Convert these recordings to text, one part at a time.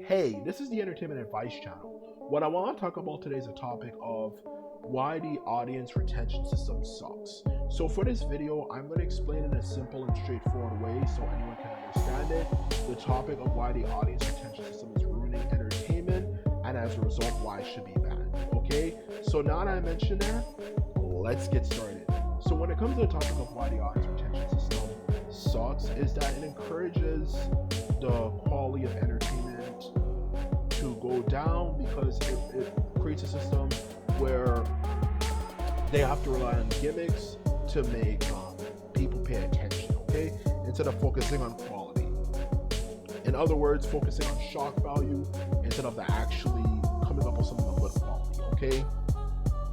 Hey, this is the Entertainment Advice Channel. What I want to talk about today is a topic of why the audience retention system sucks. So for this video, I'm going to explain in a simple and straightforward way so anyone can understand it, the topic of why the audience retention system is ruining entertainment and as a result why it should be banned. Okay, so now that I mentioned that, let's get started. So when it comes to the topic of why the audience retention system sucks is that it encourages the quality of entertainment to go down because it creates a system where they have to rely on gimmicks to make people pay attention, okay? Instead of focusing on quality. In other words, focusing on shock value instead of the actually coming up with something of good quality, okay?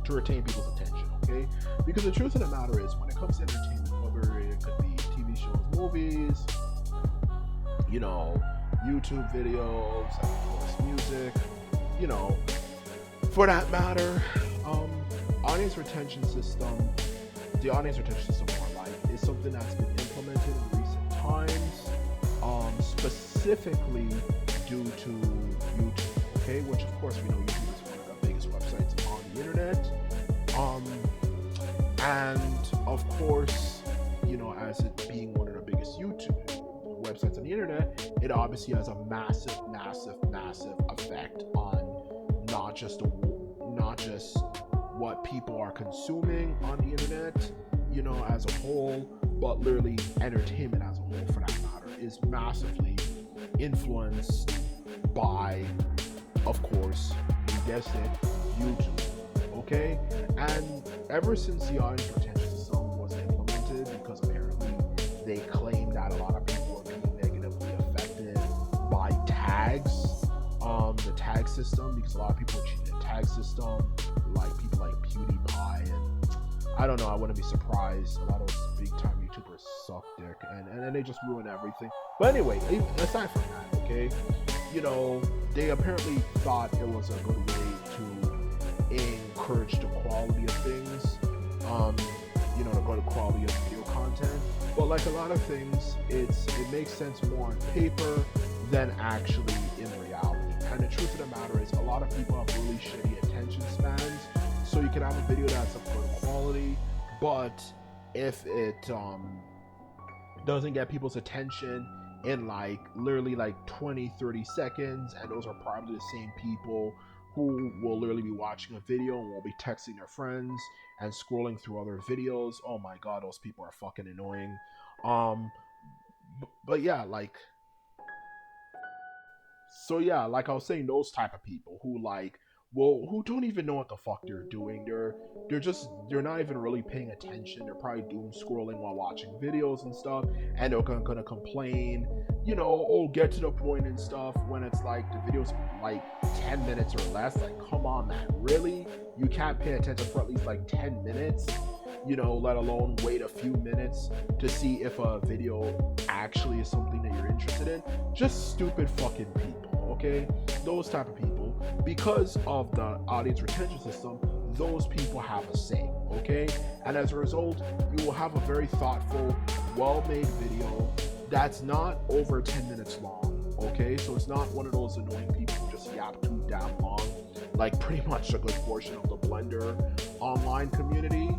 To retain people's attention, okay? Because the truth of the matter is, when it comes to entertainment, whether it could be TV shows, movies, YouTube videos, and of course music, for that matter, audience retention system, the audience retention system more like is something that's been implemented in recent times, specifically due to YouTube, okay, which of course we know YouTube is one of the biggest websites on the internet, and of course, as it being one of the biggest YouTube websites on the internet, it obviously has a massive effect on not just what people are consuming on the internet, as a whole, but literally entertainment as a whole, for that matter, is massively influenced by, of course, you guessed it, YouTube. Okay, and ever since the audience retention system was implemented, because apparently they claim that a lot of people are being negatively affected by tags, the tag system, because a lot of people are cheating the tag system, like people like PewDiePie, and I don't know, I wouldn't be surprised. A lot of those big time YouTubers suck dick, and they just ruin everything. But anyway, aside from that, okay, they apparently thought it was a good way to encourage the quality of things, the good quality of video content. But like a lot of things, it makes sense more on paper than actually in reality. And the truth of the matter is, a lot of people have really shitty attention spans. So you can have a video that's of good quality, but if it doesn't get people's attention in literally 20-30 seconds, and those are probably the same people who will literally be watching a video and will be texting their friends and scrolling through other videos. Oh my god, those people are fucking annoying. But yeah, like I was saying, those type of people who who don't even know what the fuck they're doing. They're not even really paying attention. They're probably doom scrolling while watching videos and stuff, and they're gonna complain, get to the point and stuff when it's like the video's 10 minutes or less. Like, come on, man, really? You can't pay attention for at least 10 minutes, let alone wait a few minutes to see if a video actually is something that you're interested in. Just stupid fucking people, okay? Those type of people. Because of the audience retention system, those people have a say, okay? And as a result, you will have a very thoughtful, well-made video that's not over 10 minutes long, okay? So it's not one of those annoying people who just yap too damn long, like pretty much a good portion of the Blender online community,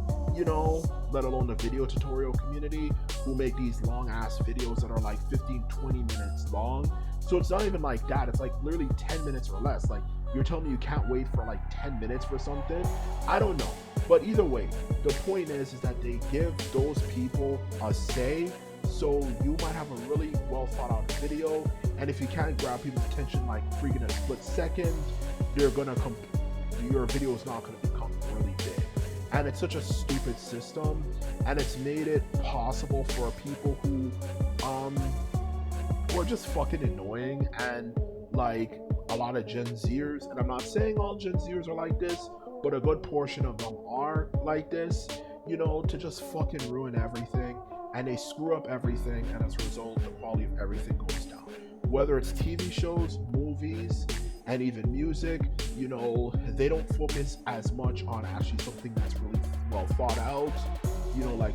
let alone the video tutorial community, who make these long ass videos that are 15-20 minutes long. So it's not even like that. It's literally 10 minutes or less. You're telling me you can't wait for 10 minutes for something? I don't know. But either way, the point is that they give those people a say. So you might have a really well thought out video, and if you can't grab people's attention freaking a split second, your video is not gonna become really big. And it's such a stupid system, and it's made it possible for people who are just fucking annoying, and a lot of Gen Zers, and I'm not saying all Gen Zers are like this, but a good portion of them are like this, to just fucking ruin everything, and they screw up everything, and as a result, the quality of everything goes down. Whether it's TV shows, movies, and even music, they don't focus as much on actually something that's really well thought out,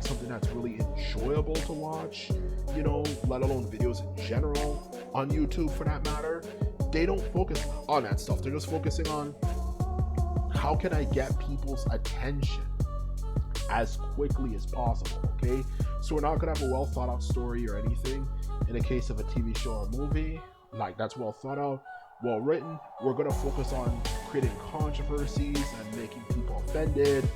something that's really enjoyable to watch, let alone videos in general on YouTube for that matter. they don't focus on that stuff. They're just focusing on how can I get people's attention as quickly as possible, okay? So we're not gonna have a well thought out story or anything. In the case of a TV show or movie, like that's well thought out, well written, we're gonna focus on creating controversies and making people offended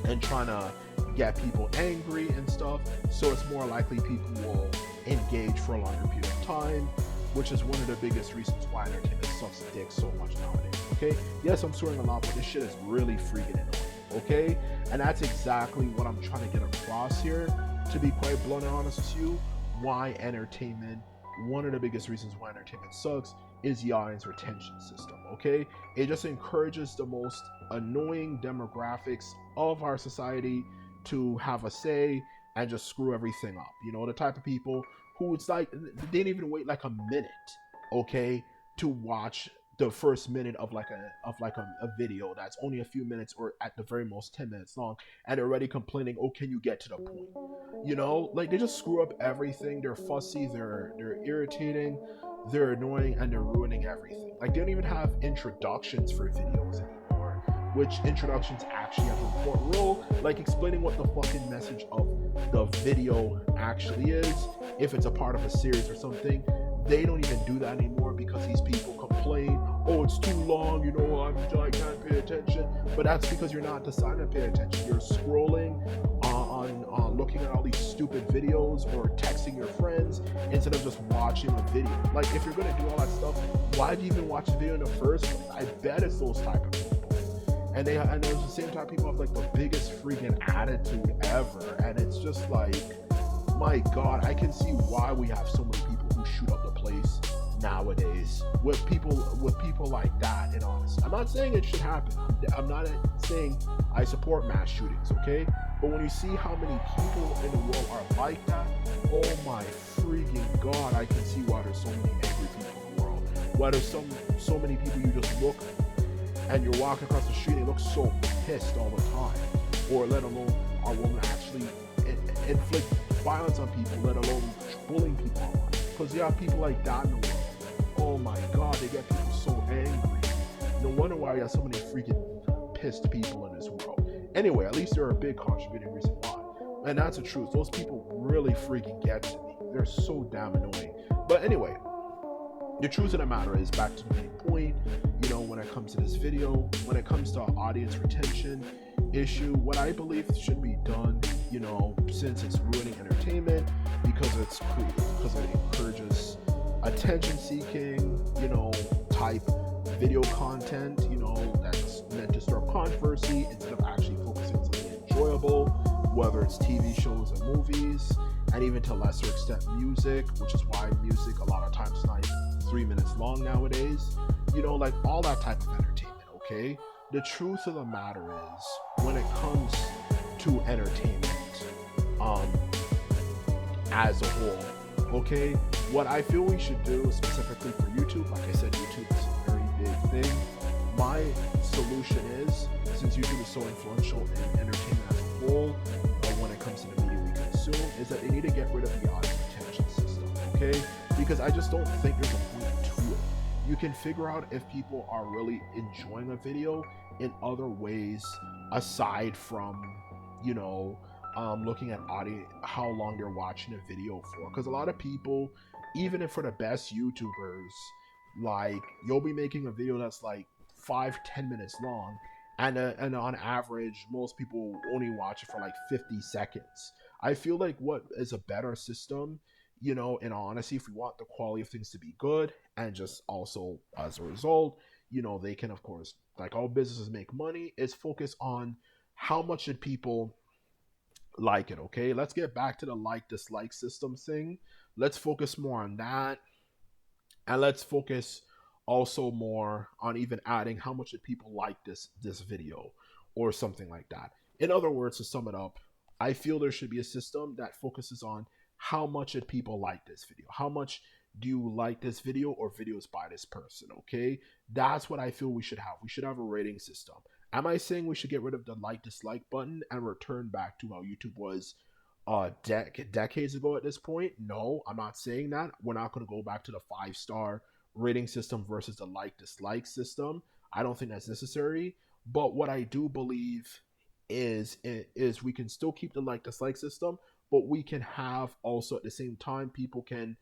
and trying to get people angry and stuff. So it's more likely people will engage for a longer period of time, which is one of the biggest reasons why entertainment sucks dick so much nowadays, okay? Yes, I'm swearing a lot, but this shit is really freaking annoying, okay? And that's exactly what I'm trying to get across here, to be quite blunt and honest with you. Why entertainment, one of the biggest reasons why entertainment sucks is the audience retention system, okay? It just encourages the most annoying demographics of our society to have a say and just screw everything up. You know, the type of people who it's like, they didn't even wait like a minute, okay, to watch the first minute of a video that's only a few minutes or at the very most 10 minutes long, and they're already complaining, oh, can you get to the point? You know, like they just screw up everything. They're fussy, they're irritating, they're annoying, and they're ruining everything. Like they don't even have introductions for videos anymore, which introductions actually have an important role, like explaining what the fucking message of the video actually is, if it's a part of a series or something. They don't even do that anymore because these people complain, oh, it's too long, you know, I can't pay attention. But that's because you're not deciding to pay attention. You're scrolling on looking at all these stupid videos or texting your friends instead of just watching a video. Like, if you're going to do all that stuff, why do you even watch the video in the first place? I bet it's those type of people. And there's the same type of people have like the biggest freaking attitude ever. And it's just like, my God, I can see why we have so many people who shoot up the place nowadays with people like that. And honestly, I'm not saying it should happen. I'm not saying I support mass shootings, okay? But when you see how many people in the world are like that, oh my freaking God, I can see why there's so many angry people in the world. Why there's so many people you just look and you're walking across the street and they look so pissed all the time. Or let alone our woman actually inflict violence on people, let alone bullying people online. Because you have people like that in the world. Oh my God, they get people so angry. No wonder why you have so many freaking pissed people in this world. Anyway, at least they're a big contributing reason why. And that's the truth. Those people really freaking get to me. They're so damn annoying. But anyway, the truth of the matter is, back to the main point, you know, when it comes to this video, when it comes to audience retention issue, what I believe should be done, you know, since it's ruining entertainment, because it encourages attention seeking, you know, type video content, you know, that's meant to stir up controversy instead of actually focusing on something enjoyable, whether it's TV shows or movies, and even to a lesser extent music, which is why music a lot of times is not even 3 minutes long nowadays, you know, like all that type of entertainment, okay? The truth of the matter is, when it comes to entertainment, as a whole, okay, what I feel we should do specifically for YouTube, like I said, YouTube is a very big thing. My solution is, since YouTube is so influential in entertainment as a whole, and when it comes to the media we consume, is that they need to get rid of the audience retention system, okay? Because I just don't think there's a point to it. You can figure out if people are really enjoying a video in other ways aside from, you know, looking at audience, how long they're watching a video for. Because a lot of people, even if for the best YouTubers, like, you'll be making a video that's like 5-10 minutes long, and on average most people only watch it for like 50 seconds. I feel like what is a better system, you know, in all honesty, if we want the quality of things to be good, and just also as a result, you know, they can, of course, like all businesses make money, is focus on how much should people like it, okay? Let's get back to the like dislike system thing. Let's focus more on that, and let's focus also more on even adding how much did people like this video or something like that. In other words, to sum it up, I feel there should be a system that focuses on how much did people like this video, how much do you like this video or videos by this person, okay? That's what I feel we should have. We should have a rating system. Am I saying we should get rid of the like dislike button and return back to how YouTube was decades ago at this point? No, I'm not saying that. We're not going to go back to the 5-star rating system versus the like dislike system. I don't think that's necessary. But what I do believe is we can still keep the like dislike system, but we can have also at the same time people can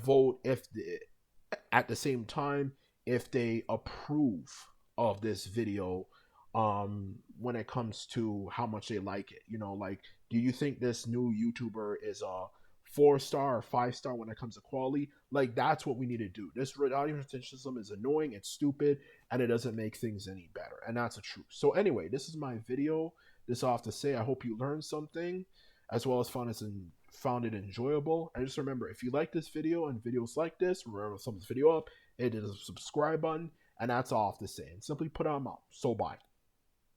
vote if at the same time if they approve of this video when it comes to how much they like it. You know, like, do you think this new YouTuber is a 4 star or 5 star when it comes to quality? Like, that's what we need to do. This audience retention system is annoying, it's stupid, and it doesn't make things any better, and that's the truth. So anyway, this is my video. This all I have to say. I hope you learned something, as well as found it enjoyable. And just remember, if you like this video and videos like this, remember to thumb this video up, hit the subscribe button, and that's all I have to say. And simply put, I'm out. So bye.